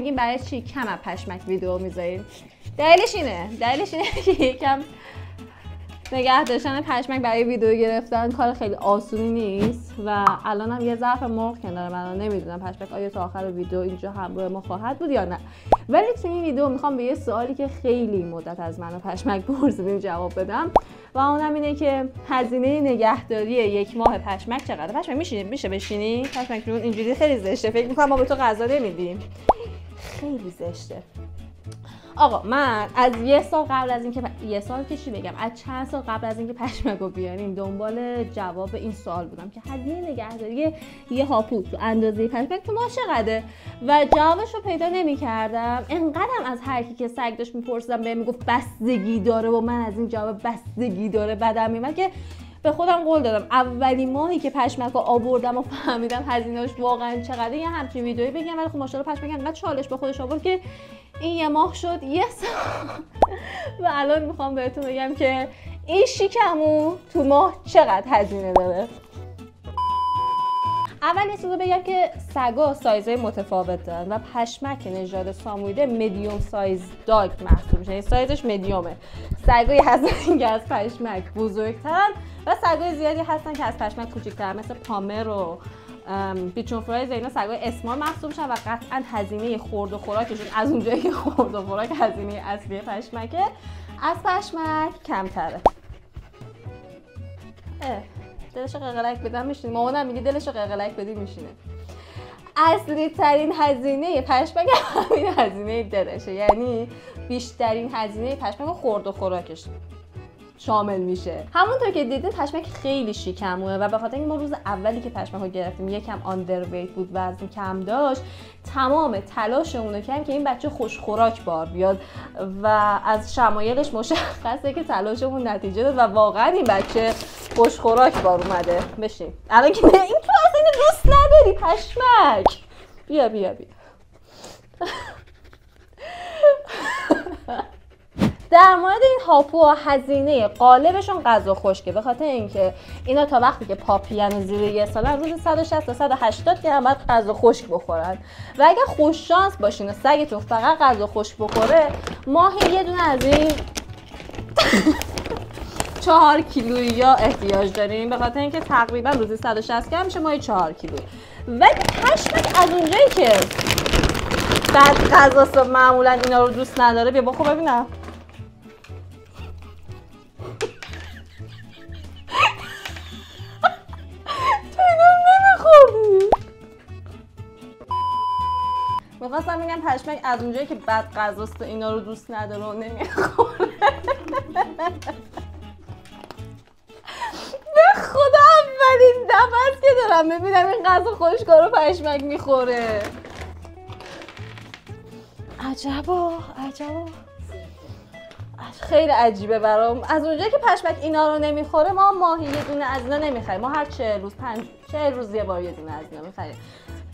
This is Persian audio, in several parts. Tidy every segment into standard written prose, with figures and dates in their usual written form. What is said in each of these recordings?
میگیم برای چی کم از پشمک ویدیو میذاریم. دلیلش اینه که یکم نگه داشتن پشمک برای ویدیو گرفتن کار خیلی آسونی نیست و الان هم یه ظرف مرغ کنار من، نمیدونم پشمک آیا تا آخر ویدیو اینجا همراه ما خواهد بود یا نه. ولی تو این ویدیو میخوام به یه سوالی که خیلی مدت از من و پشمک پرسیدیم جواب بدم و اونم اینه که هزینه نگهداری 1 ماه پشمک چقدره؟ پشمک میشه بشینی؟ پشمک جون اینجوری خیلی زشته، فکر میکنم ما به تو غذا نمیدیم. خیلی زشته. آقا من از یه سال قبل از اینکه یه سال که چی بگم، از چند سال قبل از اینکه پشمکو بیاریم دنبال جواب این سوال بودم که هزینه نگهداری یه هاپو تو اندازه پشمک تو ما چقدره و جوابش رو پیدا نمی‌کردم. انقدرم از هر کی که سگ داشت می‌پرسیدم بهم میگفت بستگی داره و من از این جواب بستگی داره بدم میومد که به خودم قول دادم اولین ماهی که پشمک رو آوردم و فهمیدم هزینه‌اش واقعا چقدره یه همچین ویدیویی بگم. ولی خب ماشاءالله پشمک انقدر چالش به خودش آورد که این یه ماه شد یه سال و الان میخوام بهتون بگم که این شیکمون تو ماه چقدر هزینه داره. اول یه چیزو بگم که سگا سایزهای متفاوت دارن و پشمک نژاد ساموئیده مدیوم سایز داگ محسوب میشه، یعنی سایزش مدیومه. سگایی هستن که از پشمک بزرگترن و سگای زیادی هستن که از پشمک کوچیک‌ترن، مثل پامر و بیچون فرایز. اینا سگای اسمال محسوب میشن و قطعا هزینه خورد و خوراکشون از اونجایی که خورد و خوراک هزینه اصلی پشمکه از پشمک کمتره. دلشو قلقلک بدم میشینه، مامانم میگه دلشو قلقلک بدی میشینه. اصلی ترین هزینه پشمک همین هزینه دلشه، یعنی بیشترین هزینه پشمک خورد و خوراکش شامل میشه. همونطور که دیدید پشمک خیلی شیکموه و به خاطر اینکه ما روز اولی که پشمک رو گرفتیم یکم آندرویت بود، وزن کم داشت، تمام تلاشمون رو کردیم که این بچه خوش خوراک بار بیاد و از شمایلش مشخصه که تلاشمون نتیجه داد و واقعا این بچه خوش خوراک بار اومده. بشین. الان که این تو اصلا اینو دوست نداری پشمک. بیا بیا بیا. در مورد این هاپو هزینه قالبشون غذا خشکه، به خاطر اینکه اینا تا وقتی که پاپیان زیر یه سالن روزی 160 تا 180 گرم باید غذا خشک بخورن و اگر خوش شانس باشین و سگتون فقط غذا خشک بخوره ماهی یه دونه از این 4 کیلویی احتیاج داریم، به خاطر اینکه تقریبا روزی 160 گرم میشه ماهی 4 کیلو. ولی پشمک از اونجایی که بعد غذا معمولا اینا رو دوست نداره، بیا بخور ببینم. میخواستم بگم پشمک از اونجایی که بد غذاست و اینا رو دوست نداره و نمیخوره. به خدا اولین دفعه که دارم ببینم این غذا خشکا رو پشمک میخوره. عجبا عجبا، خیلی عجیبه برام. از اونجایی که پشمک اینا رو نمیخوره ما ماهی یه دونه از اینا نمیخریم، ما هر 40 روز 40 روز یه بار یه دونه از اینا میخریم.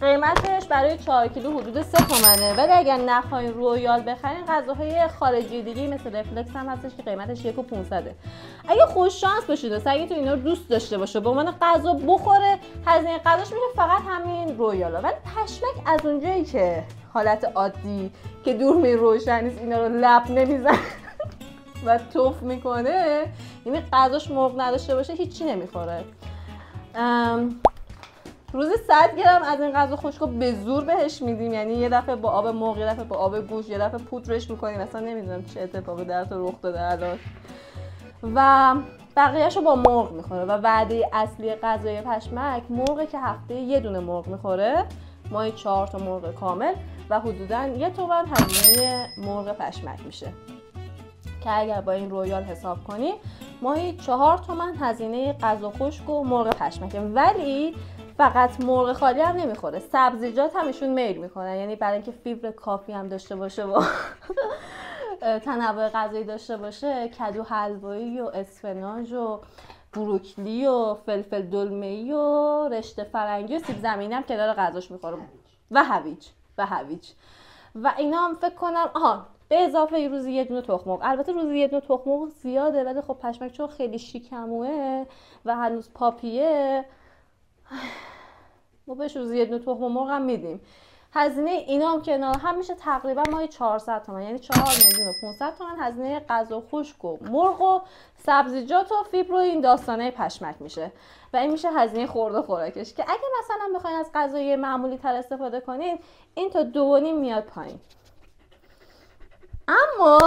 قیمتش برای 4 کیلو حدود 3 تومنه، ولی اگر نخواین رویال بخرین غذاهای خارجی دیگه مثل رفلکس هم هستش که قیمتش 1.500. اگه خوش شانس باشید و سگتون اینا رو دوست داشته باشه به عنوان غذا بخوره، هزینه غذاش میشه فقط همین رویالا. ولی پشمک از اونجایی که حالت عادی که دوربین روشن نیست اینا رو لب نمیزنه و توف میکنه، یعنی غذاش مرغ نداشته باشه هیچی نمیخوره. روزی 100 گرم از این غذا خشکو به زور بهش میدیم، یعنی یه دفعه با آب مرغ، یه دفعه با آب گوشت، یه دفعه پودرش میکنیم. مثلا نمیدونم چه اتفاقی در تو رخ داده الان. و بقیه‌شو با مرغ میخوره و وعده اصلی غذای پشمک مرغه که هفته یه دونه مرغ میخوره، ماهی 4 تا مرغ کامل و حدوداً 1 تومن هزینه مرغ پشمک میشه که اگر با این رویال حساب کنی ماهی 4 تومن هزینه غذا خشک و مرغ پشمکه. ولی فقط مرغ خالی هم نمیخوره، سبزیجات هم ایشون میل میکنن، یعنی برای اینکه فیبر کافی هم داشته باشه و تنوع غذایی داشته باشه، کدو حلوایی و اسفناج و بروکلی و فلفل دلمه‌ای و رشته فرنگی و سیب زمینی هم کنار غذاش میخوره و هویج و اینا هم فکر کنم به اضافه روزی یه دونه تخم مرغ. البته روزی یه دونه تخم مرغ زیاده، ولی خب پشمک چون خیلی شیکموه و هنوز پاپیه ما بهش روزی یه دونه تخم مرغ هم میدیم. هزینه اینا هم کنار هم میشه تقریبا ماهی 400 تومن، یعنی 4,500,000 تومن هزینه غذا خشک و مرغ و سبزیجات و فیبر و این داستانه پشمک میشه و این میشه هزینه خورد و خوراکش که اگه مثلا بخواید از غذای معمولی تر استفاده کنین این تا 2.5 میاد پایین. اما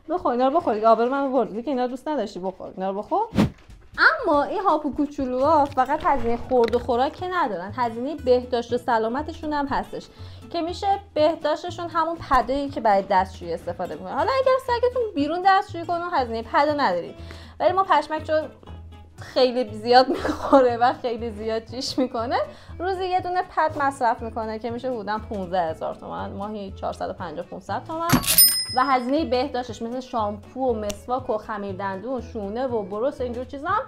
بخور اینا رو بخور، آبرو من بردی که اینا دوست نداشتی، بخور اینا رو بخور. اما این هاپو کوچولوها فقط هزینه خورد و خوراک که ندارن، هزینه بهداشت و سلامتشون هم هستش که میشه بهداشتشون همون پده‌ای که برای دستشویی استفاده میکنن. حالا اگر سگتون بیرون دستشویی کنه هزینه پده ندارید، ولی ما پشمک چون خیلی زیاد میخوره و خیلی زیاد جیش میکنه روزی یه دونه پد مصرف میکنه که میشه حدوداً 15,000 تومان، ماهی 450-500 تومان و هزینه بهداشتش مثل شامپو و مسواک و خمیر دندون و شونه و بروس اینجور چیزا هم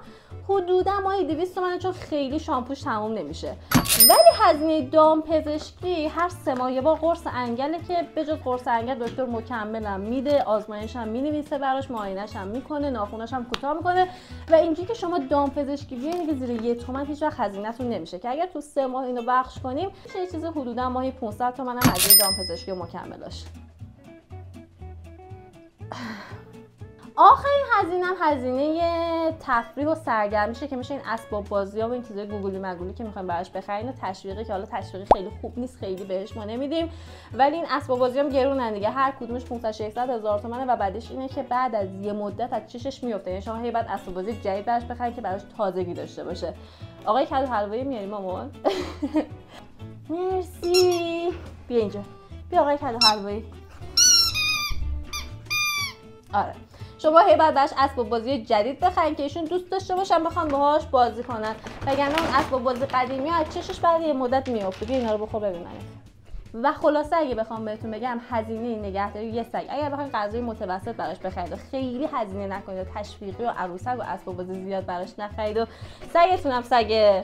حدودا ماهی 200 تومنه چون خیلی شامپوش تموم نمیشه. ولی هزینه دامپزشکی هر 3 ماه یه بار قرص انگله که به جز قرص انگل دکتر مکملم میده، آزمایش هم مینویسه براش، معاینش هم میکنه، ناخوناش هم کوتاه میکنه و اینجوری که شما دامپزشکی بیاین که زیر 1 تومن هیچ وقت هزینه‌تون نمیشه که اگر تو 3 ماه اینو بخش کنیم میشه یه چیز حدودا ماهی 500 تومن هم هزینه دامپزشکی و مکملاش. آخرین هزینه هم هزینه تفریح و سرگرمیشه که میشه این اسباب بازی‌ها و این چیزای گوگلی مگولی که میخوایم براش بخرین و تشویقی که حالا تشویقی خیلی خوب نیست، خیلی بهش ما نمیدیم، ولی این اسباب بازی‌ها هم گرونن دیگه، هر کدومش 500-600 هزار تومنه و بعدش اینه که بعد از یه مدت از چشش میفته، یعنی شما هی بعد اسباب بازی جدید براش بخرید که براش تازگی داشته باشه. آقای کدو حلوایی میاریم مامان؟ مرسی. بیا اینجا. بیا آقای کدو حلوایی. آره. شما هی بعد براش اسباب بازی جدید بخرید که ایشون دوست داشته باشن بخوان باهاش بازی کنن، وگرنه اون اسباب بازی قدیمی از چشش بعد یه مدت میافته. بیا اینا رو بخور ببینید. و خلاصه اگه بخوام بهتون بگم هزینه نگهداری یه سگ اگر بخواید غذای متوسط براش بخرید و خیلی هزینه نکنید و تشویقی و عروسک و اسباب بازی زیاد براش نخرید و سگتون هم سگ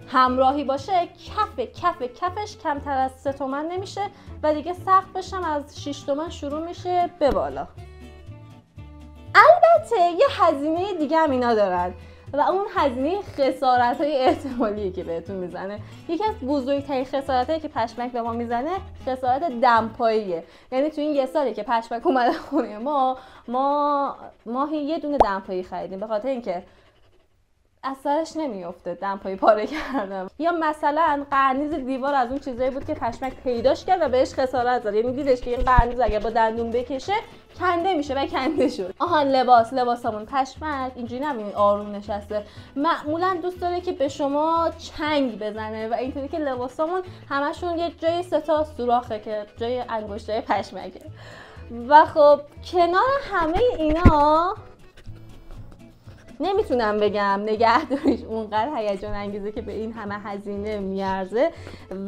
همراهی باشه کفش کمتر از 3 تومن نمیشه و دیگه سقفش هم از 6 تومن شروع میشه به بالا. البته یه هزینه دیگه هم اینا دارن و اون هزینه خسارت‌های احتمالیه که بهتون میزنه. یکی از بزرگترین خسارتایی که پشمک به ما میزنه خسارت دمپاییه. یعنی تو این یه سالی که پشمک اومده خونه ما ماهی یه دونه دمپایی خریدیم به خاطر اینکه اثرش نمیفته دمپایی پاره کردم، یا مثلا قرنیز دیوار از اون چیزایی بود که پشمک پیداش کرد و بهش خسارت زد، یعنی دیدش که این قرنیز اگه با دندون بکشه کنده میشه و کنده شد. آها لباسمون پشمک اینجوری نبینید آروم نشسته، معمولا دوست داره که به شما چنگ بزنه و اینطوری که لباسمون همشون یه جای 3 تا سوراخه که جای انگشتای پشمکه. و خب کنار همه اینا نمیتونم بگم نگهداریش اونقدر هیجان انگیزه که به این همه هزینه میارزه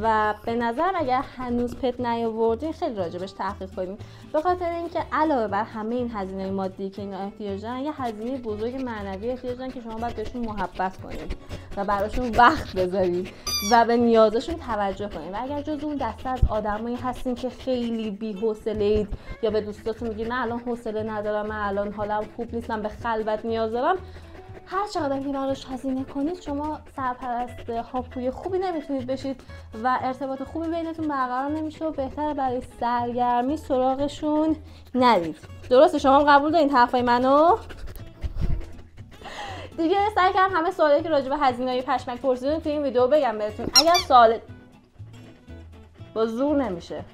و به نظرم اگر هنوز پت نیاوردین خیلی راجبش تحقیق کنیم، به خاطر اینکه علاوه بر همه این هزینه مادی که اینا احتیاج دارن یه هزینه بزرگ معنوی احتیاج دارن که شما باید بهشون محبت کنید و براشون وقت بذارید و به نیازشون توجه کنید. و اگر جز اون دسته از آدمایی هستین که خیلی بی‌حوصله‌اید یا به دوستاتون میگید من الان حوصله ندارم، من الان حالم خوب نیست، من به خلوت نیاز دارم، هر چقدر که براش هزینه کنید شما سرپرست هاپوی خوبی نمیتونید بشید و ارتباط خوبی بینتون برقرار نمیشه و بهتره برای سرگرمی سراغشون نرید. درسته شما هم قبول دارین حرفای منو؟ دیگه سعی کردم همه سوالی که راجع به هزینه‌های پشمک پرسیدین تو این ویدیو بگم بهتون. اگر سوال با زور نمیشه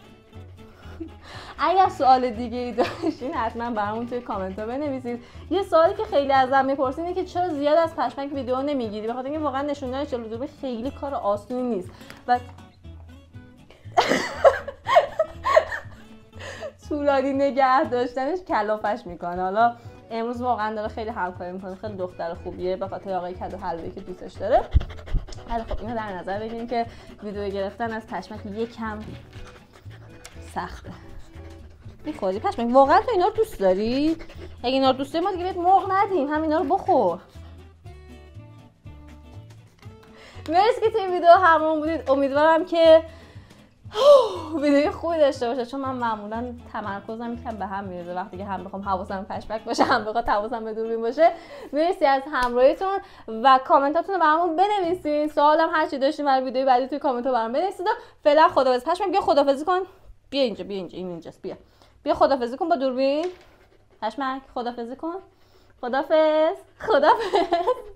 اگر سوال دیگه ای داشتین حتما برامون توی کامنت ها بنویسید. یه سوالی که خیلی ازم میپرسین اینه که چرا زیاد از پشمک ویدیو نمیگیری، بخاطر اینکه واقعا نشوندن جلو دوربین خیلی کار آسونی نیست و طولانی نگه داشتنش کلافش میکنه. حالا امروز واقعا داره خیلی همکاری میکنه، خیلی دختر خوبیه به خاطر آقای کدو حلوایی که دوستش داره. ولی خب اینو در نظر بگیریم که ویدیو گرفتن از پشمک یکم سخته. میخوری پشمک؟ واقعا تو اینا رو دوست داری؟ اگه اینا رو دوست داری ما دیگه بهت مرغ ندیم، همینا رو بخور. مرسی که تو این ویدیو همراهمون بودید. امیدوارم که ویدیو خوبی داشته باشه، چون من معمولا تمرکزم یکم به هم میریزه وقتی که هم بخوام حواسم پشمک باشه هم بخوام حواسم به دوربین باشه. مرسی از همراهیتون و کامنتاتون رو برامون بنویسین. سوالم هر چی داشتین برای ویدیو بعدی توی کامنت ها برام بنویسید. فعلا خداحافظ. پشمک بیا خداحافظی کن. بیا اینجا این اینجاست. بیا خداحافظی کن با دوربین. پشمک خداحافظی کن. خداحافظ.